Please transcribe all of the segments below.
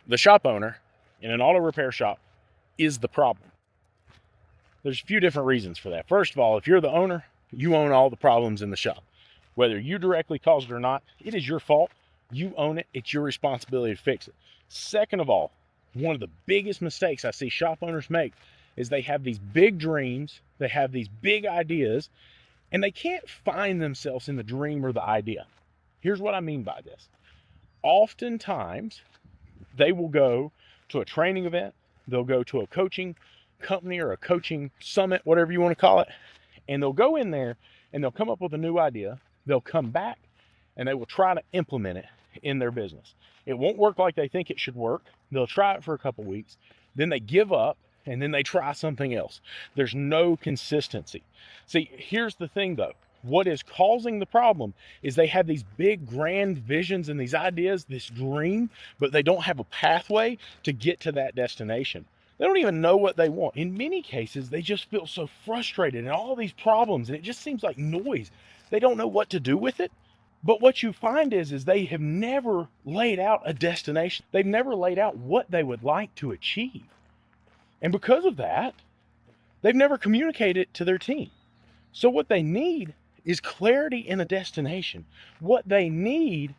the shop owner in an auto repair shop is the problem. There's a few different reasons for that. First of all, if you're the owner, you own all the problems in the shop. Whether you directly caused it or not, it is your fault. You own it. It's your responsibility to fix it. Second of all, one of the biggest mistakes I see shop owners make is they have these big dreams, they have these big ideas, and they can't find themselves in the dream or the idea. Here's what I mean by this. Oftentimes, they will go to a training event, they'll go to a coaching company or a coaching summit, whatever you want to call it, and they'll go in there and they'll come up with a new idea. They'll come back and they will try to implement it in their business. It won't work like they think it should work. They'll try it for a couple weeks, then they give up, and then they try something else. There's no consistency. See, here's the thing though. What is causing the problem is they have these big grand visions and these ideas, this dream, but they don't have a pathway to get to that destination. They don't even know what they want. In many cases, they just feel so frustrated and all these problems, and it just seems like noise. They don't know what to do with it. But what you find is they have never laid out a destination. They've never laid out what they would like to achieve. And because of that, they've never communicated it to their team. So what they need is clarity in a destination. What they need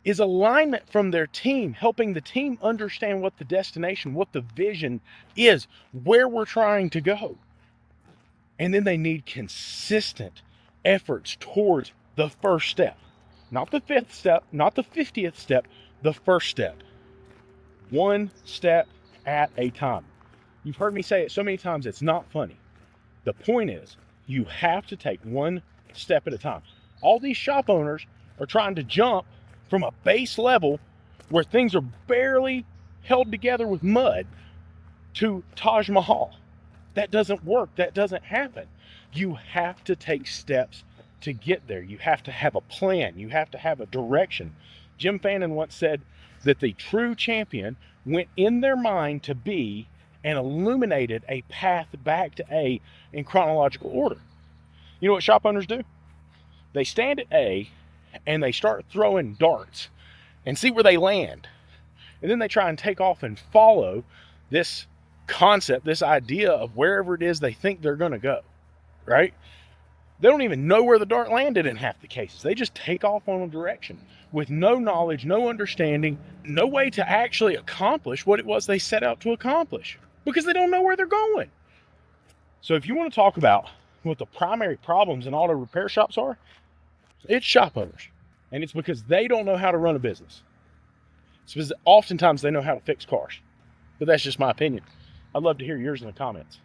is alignment from their team, helping the team understand what the destination, what the vision is, where we're trying to go. And then they need consistent efforts towards the first step. Not the fifth step, not the 50th step, the first step. One step at a time. You've heard me say it so many times, it's not funny. The point is, you have to take one step at a time. All these shop owners are trying to jump from a base level where things are barely held together with mud to Taj Mahal. That doesn't work. That doesn't happen. You have to take steps to get there. You have to have a plan. You have to have a direction. Jim Fannin once said that the true champion went in their mind to B and illuminated a path back to A in chronological order. You know what shop owners do? They stand at A and they start throwing darts and see where they land. And then they try and take off and follow this concept, this idea of wherever it is they think they're going to go, right? They don't even know where the dart landed in half the cases. They just take off on a direction with no knowledge, no understanding, no way to actually accomplish what it was they set out to accomplish because they don't know where they're going. So if you want to talk about what the primary problems in auto repair shops are, it's shop owners. And it's because they don't know how to run a business. It's because oftentimes they know how to fix cars. But that's just my opinion. I'd love to hear yours in the comments.